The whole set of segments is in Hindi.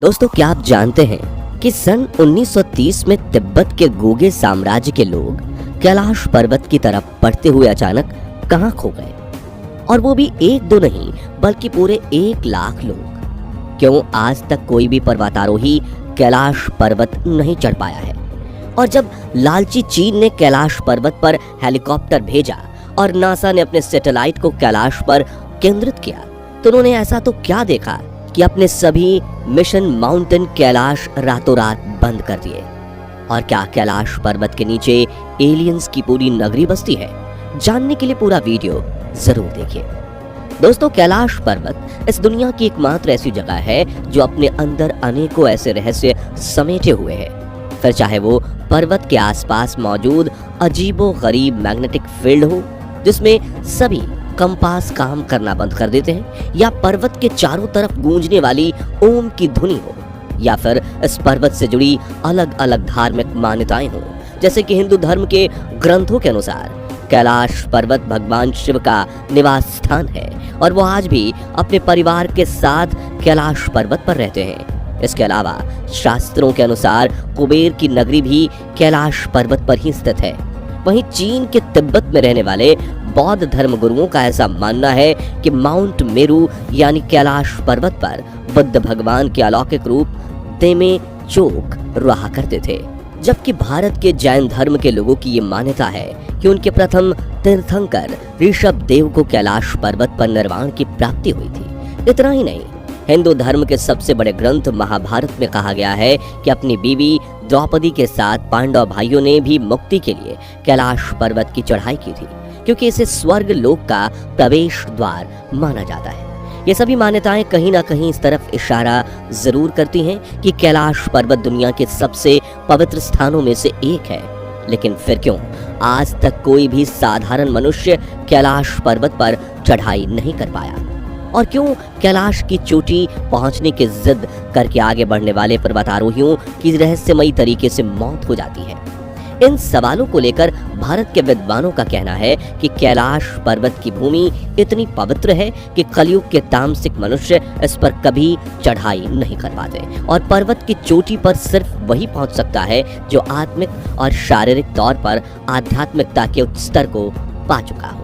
दोस्तों, क्या आप जानते हैं कि सन 1930 में तिब्बत के गुगे साम्राज्य के लोग कैलाश पर्वत की तरफ बढ़ते हुए अचानक कहां खो गए? और वो भी एक दो नहीं बल्कि पूरे 1 लाख लोग। क्यों आज तक कोई भी पर्वतारोही कैलाश पर्वत नहीं चढ़ पाया है? और जब लालची चीन ने कैलाश पर्वत पर हेलीकॉप्टर भेजा और नासा ने अपने सैटेलाइट को कैलाश पर केंद्रित किया, तो उन्होंने ऐसा तो क्या देखा कि अपने सभी मिशन माउंटेन कैलाश रातों रात बंद कर दिए? और क्या कैलाश पर्वत के नीचे एलियंस की पूरी नगरी बसती है? जानने के लिए पूरा वीडियो जरूर देखिए। दोस्तों, कैलाश पर्वत इस दुनिया की एकमात्र ऐसी जगह है जो अपने अंदर अनेकों ऐसे रहस्य समेटे हुए है। फिर चाहे वो पर्वत के आसपास मौजूद अजीबो गरीब मैग्नेटिक फील्ड हो जिसमें सभी कंपास काम करना बंद कर देते हैं, या पर्वत के चारों तरफ गूंजने वाली ओम की धुनी हो, या फिर इस पर्वत से जुड़ी अलग अलग धार्मिक मान्यताएं हो। जैसे कि हिंदू धर्म के ग्रंथों के अनुसार कैलाश पर्वत भगवान शिव का निवास स्थान है और वो आज भी अपने परिवार के साथ कैलाश पर्वत पर रहते हैं। इसके अलावा शास्त्रों के अनुसार कुबेर की नगरी भी कैलाश पर्वत पर ही स्थित है। वहीं चीन के तिब्बत में रहने वाले बौद्ध धर्म गुरुओं का ऐसा मानना है कि माउंट मेरू यानी कैलाश पर्वत पर बुद्ध भगवान के अलौकिक रूप देमे चोक रहा करते थे। जबकि भारत के जैन धर्म के लोगों की ये मान्यता है कि उनके प्रथम तीर्थंकर ऋषभ देव को कैलाश पर्वत पर निर्वाण की प्राप्ति हुई थी। इतना ही नहीं, हिंदू धर्म के सबसे बड़े ग्रंथ महाभारत में कहा गया है कि अपनी बीवी द्रौपदी के साथ पांडव भाइयों ने भी मुक्ति के लिए कैलाश पर्वत की चढ़ाई की थी, क्योंकि इसे स्वर्ग लोक का प्रवेश द्वार माना जाता है। ये सभी मान्यताएं कहीं ना कहीं इस तरफ इशारा जरूर करती हैं कि कैलाश पर्वत दुनिया के सबसे पवित्र स्थानों में से एक है। लेकिन फिर क्यों आज तक कोई भी साधारण मनुष्य कैलाश पर्वत पर चढ़ाई नहीं कर पाया? और क्यों कैलाश की चोटी पहुंचने की जिद करके आगे बढ़ने वाले पर्वतारोहियों की रहस्यमयी तरीके से मौत हो जाती है? इन सवालों को लेकर भारत के विद्वानों का कहना है कि कैलाश पर्वत की भूमि इतनी पवित्र है कि कलयुग के तामसिक मनुष्य इस पर कभी चढ़ाई नहीं कर पाते, और पर्वत की चोटी पर सिर्फ वही पहुंच सकता है जो आत्मिक और शारीरिक तौर पर आध्यात्मिकता के उच्च स्तर को पा चुका हो,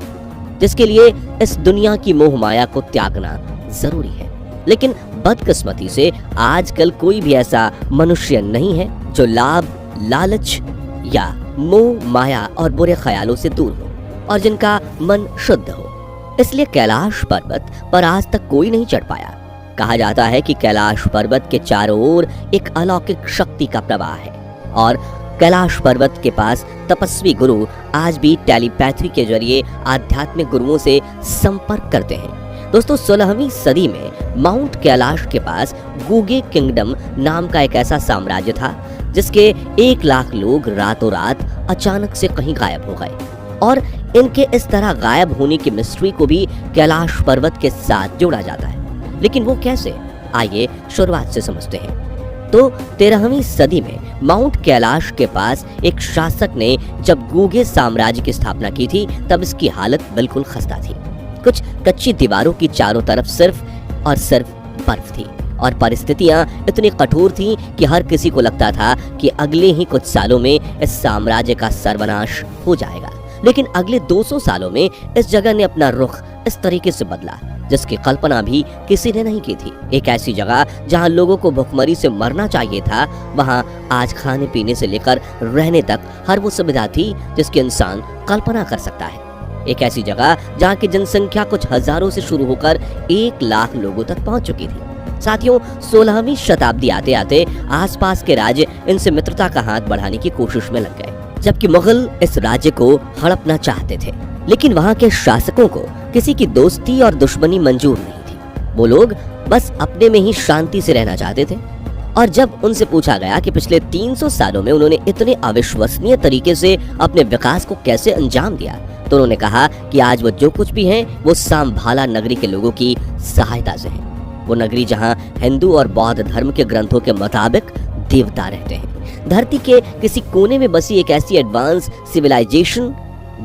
जिसके लिए इस दुनिया की मोह माया को त्यागना जरूरी है। लेकिन बदकिस्मती से आजकल कोई भी ऐसा मनुष्य नहीं है जो लाभ, लालच या मोह माया और बुरे ख्यालों से दूर हो और जिनका मन शुद्ध हो। इसलिए कैलाश पर्वत पर आज तक कोई नहीं चढ़ पाया। कहा जाता है कि कैलाश पर्वत के चारों ओर एक अलौकिक शक्ति का प्रवाह है और कैलाश पर्वत के पास तपस्वी गुरु आज भी टेलीपैथी के जरिए आध्यात्मिक गुरुओं से संपर्क करते हैं। दोस्तों, 16वीं सदी में माउंट कैलाश के पास गुगे किंगडम नाम का एक ऐसा साम्राज्य था जिसके 1 लाख लोग रातों रात अचानक से कहीं गायब हो गए, और इनके इस तरह गायब होने की मिस्ट्री को भी कैलाश पर्वत के साथ जोड़ा जाता है। लेकिन वो कैसे? आइए शुरुआत से समझते हैं। तो 13वीं सदी में माउंट कैलाश के पास एक शासक ने जब गुगे साम्राज्य की स्थापना की थी, तब इसकी हालत बिल्कुल खस्ता थी। कुछ कच्ची दीवारों की चारों तरफ सिर्फ और सिर्फ बर्फ थी और परिस्थितियां इतनी कठोर थीं कि हर किसी को लगता था कि अगले ही कुछ सालों में इस साम्राज्य का सर्वनाश हो जाएगा। लेकिन अगले 200 सालों में इस जगह ने अपना रुख इस तरीके से बदला जिसकी कल्पना भी किसी ने नहीं की थी। एक ऐसी जगह जहां लोगों को भुखमरी से मरना चाहिए था, वहां आज खाने पीने से लेकर रहने तक हर वो सुविधा थी जिसकी इंसान कल्पना कर सकता है। एक ऐसी जगह जहां की जनसंख्या कुछ हजारों से शुरू होकर 1 लाख लोगों तक पहुंच चुकी थी। साथियों, 16वीं शताब्दी आते आते आसपास के राज्य इनसे मित्रता का हाथ बढ़ाने की कोशिश में लग गए, जबकि मुगल इस राज्य को हड़पना चाहते थे। लेकिन वहां के शासकों को किसी की दोस्ती और दुश्मनी मंजूर नहीं थी। वो लोग बस अपने में ही शांति से रहना चाहते थे। और जब उनसे पूछा गया कि पिछले 300 सालों में उन्होंने इतने अविश्वसनीय तरीके से अपने विकास को कैसे अंजाम दिया, तो उन्होंने कहा कि आज वो जो कुछ भी हैं वो सांभाला नगरी के लोगों की सहायता से है। वो नगरी जहां हिंदू और बौद्ध धर्म के ग्रंथों के मुताबिक देवता रहते हैं। धरती के किसी कोने में बसी एक ऐसी एडवांस सिविलाइजेशन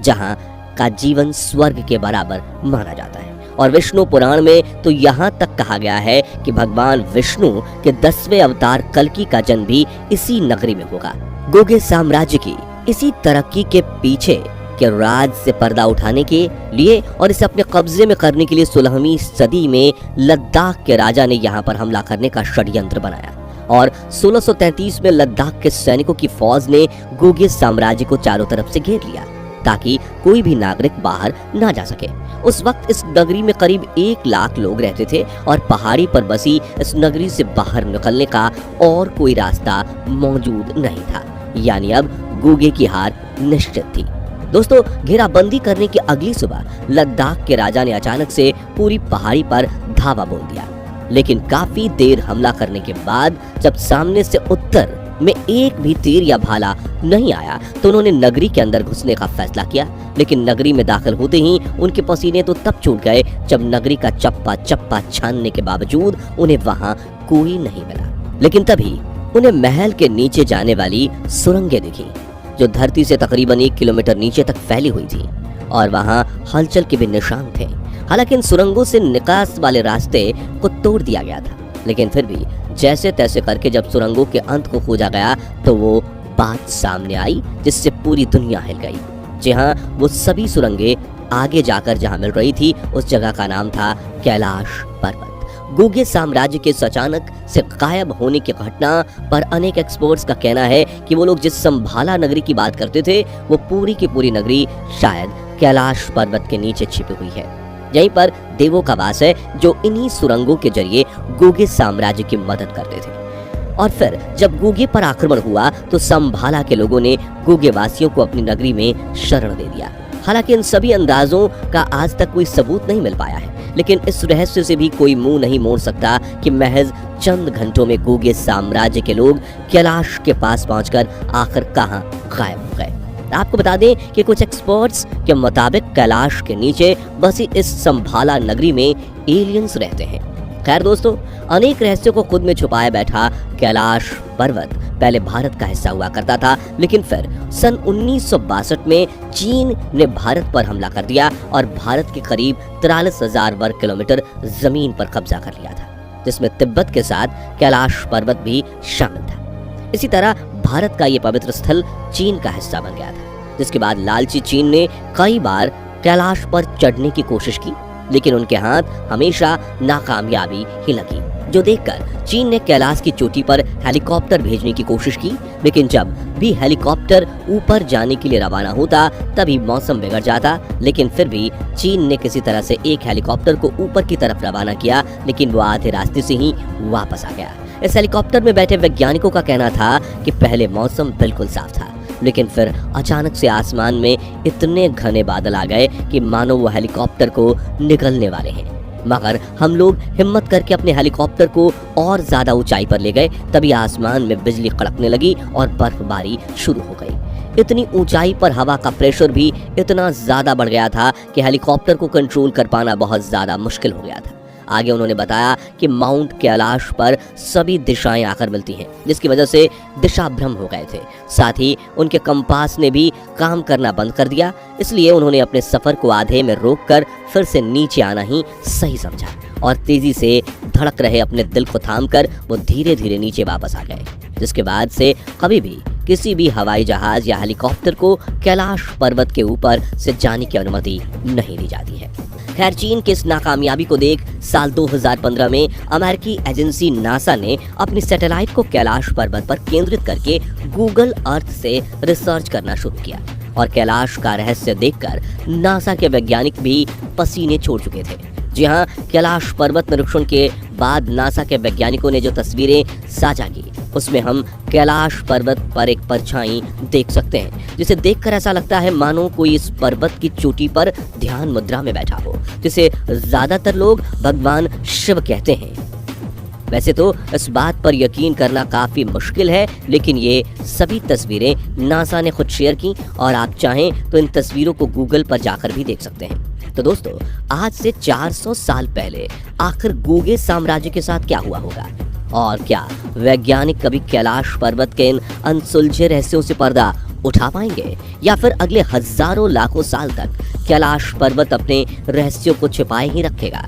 जहां का जीवन स्वर्ग के बराबर माना जाता है। और विष्णु पुराण में तो यहाँ तक कहा गया है कि भगवान विष्णु के 10वें अवतार कल्कि का जन्म भी इसी नगरी में होगा। गुगे साम्राज्य की इसी तरक्की के पीछे के राज से पर्दा उठाने के लिए और इसे अपने कब्जे में करने के लिए 16वीं सदी में लद्दाख के राजा ने यहाँ पर हमला करने का षड्यंत्र बनाया और 1633 में लद्दाख के सैनिकों की फौज ने गुगे साम्राज्य को चारों तरफ से घेर लिया ताकि कोई भी नागरिक बाहर ना जा सके। उस वक्त इस नगरी में करीब 1 लाख लोग रहते थे और पहाड़ी पर बसी इस नगरी से बाहर निकलने का और कोई रास्ता मौजूद नहीं था, यानी अब गुगे की हार निश्चित थी। दोस्तों, घेराबंदी करने की अगली सुबह लद्दाख के राजा ने अचानक से पूरी पहाड़ी पर धावा बोल दिया, लेकिन काफी देर हमला करने के बाद जब सामने से उत्तर में एक भी तीर या भाला नहीं आया तो उन्होंने नगरी के अंदर घुसने का फैसला किया। लेकिन नगरी में दाखिल होते ही उनके पसीने तो तब छूट गए जब नगरी का चप्पा चप्पा छानने के बावजूद उन्हें वहां कोई नहीं मिला। लेकिन तभी उन्हें महल के नीचे जाने वाली सुरंगें दिखी जो धरती से तकरीबन 1 किलोमीटर नीचे तक फैली हुई थी और वहां हलचल के भी निशान थे। हालांकि इन सुरंगों से निकास वाले रास्ते को तोड़ दिया गया था, लेकिन फिर भी जैसे तैसे करके जब सुरंगों के अंत को खोजा गया तो वो बात सामने आई जिससे पूरी दुनिया हिल गई। जी हाँ, वो सभी सुरंगें आगे जाकर जहाँ मिल रही थी उस जगह का नाम था कैलाश पर्वत। गुगे साम्राज्य के अचानक से गायब होने की घटना पर अनेक एक्सपर्ट्स का कहना है कि वो लोग जिस संभाला नगरी की बात करते थे वो पूरी की पूरी नगरी शायद कैलाश पर्वत के नीचे छिपी हुई है। यहीं पर देवों का वास है जो इन्हीं सुरंगों के जरिए गुगे साम्राज्य की मदद करते थे। और फिर जब गुगे पर आक्रमण हुआ तो संभाला के लोगों ने गुगे वासियों को अपनी नगरी में शरण दे दिया। हालांकि इन सभी अंदाजों का आज तक कोई सबूत नहीं मिल पाया है, लेकिन इस रहस्य से भी कोई मुंह नहीं मोड़ सकता कि महज चंद घंटों में गुगे साम्राज्य के लोग कैलाश के पास पहुंचकर आखिर कहां गायब हो गए। आपको बता दें कि कुछ एक्सपर्ट्स के मुताबिक कैलाश के नीचे बसी इस संभाला नगरी में एलियंस रहते हैं। खैर दोस्तों, अनेक रहस्यों को खुद में छुपाए बैठा कैलाश पर्वत पहले भारत का हिस्सा हुआ करता था, लेकिन फिर सन 1962 में चीन ने भारत पर हमला कर दिया और भारत के करीब 43,000 वर्ग किलोमीटर जमीन पर कब्जा कर लिया था, जिसमें तिब्बत के साथ कैलाश पर्वत भी शामिल था। इसी तरह भारत का ये पवित्र स्थल चीन का हिस्सा बन गया था, जिसके बाद लालची चीन ने कई बार कैलाश पर चढ़ने की कोशिश की, लेकिन उनके हाथ हमेशा नाकामयाबी ही लगी, जो देखकर चीन ने कैलाश की चोटी पर हेलीकॉप्टर भेजने की कोशिश की। लेकिन जब भी हेलीकॉप्टर ऊपर जाने के लिए रवाना होता तभी मौसम बिगड़ जाता, लेकिन फिर भी चीन ने किसी तरह से एक हेलीकॉप्टर को ऊपर की तरफ रवाना किया, लेकिन वो आधे रास्ते से ही वापस आ गया। इस हेलीकॉप्टर में बैठे वैज्ञानिकों का कहना था कि पहले मौसम बिल्कुल साफ था, लेकिन फिर अचानक से आसमान में इतने घने बादल आ गए कि मानो वो हेलीकॉप्टर को निगलने वाले हैं। मगर हम लोग हिम्मत करके अपने हेलीकॉप्टर को और ज्यादा ऊंचाई पर ले गए, तभी आसमान में बिजली कड़कने लगी और बर्फबारी शुरू हो गई। इतनी ऊंचाई पर हवा का प्रेशर भी इतना ज्यादा बढ़ गया था कि हेलीकॉप्टर को कंट्रोल कर पाना बहुत ज्यादा मुश्किल हो गया था। आगे उन्होंने बताया कि माउंट कैलाश पर सभी दिशाएं आकर मिलती हैं, जिसकी वजह से दिशा भ्रम हो गए थे। साथ ही उनके कंपास ने भी काम करना बंद कर दिया, इसलिए उन्होंने अपने सफर को आधे में रोककर फिर से नीचे आना ही सही समझा और तेजी से धड़क रहे अपने दिल को थामकर वो धीरे धीरे नीचे वापस आ गए, जिसके बाद से कभी भी किसी भी हवाई जहाज या हेलीकॉप्टर को कैलाश पर्वत के ऊपर से जाने की अनुमति नहीं दी जाती है। खैर, चीन की इस नाकामयाबी को देख साल 2015 में अमेरिकी एजेंसी नासा ने अपनी सैटेलाइट को कैलाश पर्वत पर केंद्रित करके गूगल अर्थ से रिसर्च करना शुरू किया और कैलाश का रहस्य देखकर नासा के वैज्ञानिक भी पसीने छोड़ चुके थे। जी हाँ, कैलाश पर्वत निरीक्षण के बाद नासा के वैज्ञानिकों ने जो तस्वीरें साझा की उसमें हम कैलाश पर्वत पर एक परछाई देख सकते हैं, जिसे देखकर ऐसा लगता है मानो कोई इस पर्वत की चोटी पर ध्यान मुद्रा में बैठा हो, जिसे ज्यादातर लोग भगवान शिव कहते हैं। वैसे तो इस बात पर यकीन करना काफी मुश्किल है, लेकिन ये सभी तस्वीरें नासा ने खुद शेयर की और आप चाहें तो इन तस्वीरों को गूगल पर जाकर भी देख सकते हैं। तो दोस्तों, आज से 400 साल पहले आखिर गुगे साम्राज्य के साथ क्या हुआ होगा और क्या वैज्ञानिक कभी कैलाश पर्वत के इन अनसुलझे रहस्यों से पर्दा उठा पाएंगे या फिर अगले हजारों लाखों साल तक कैलाश पर्वत अपने रहस्यों को छिपाए ही रखेगा?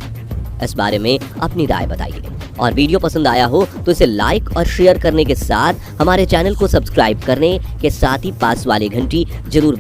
इस बारे में अपनी राय बताइए और वीडियो पसंद आया हो तो इसे लाइक और शेयर करने के साथ हमारे चैनल को सब्सक्राइब करने के साथ ही पास वाली घंटी जरूर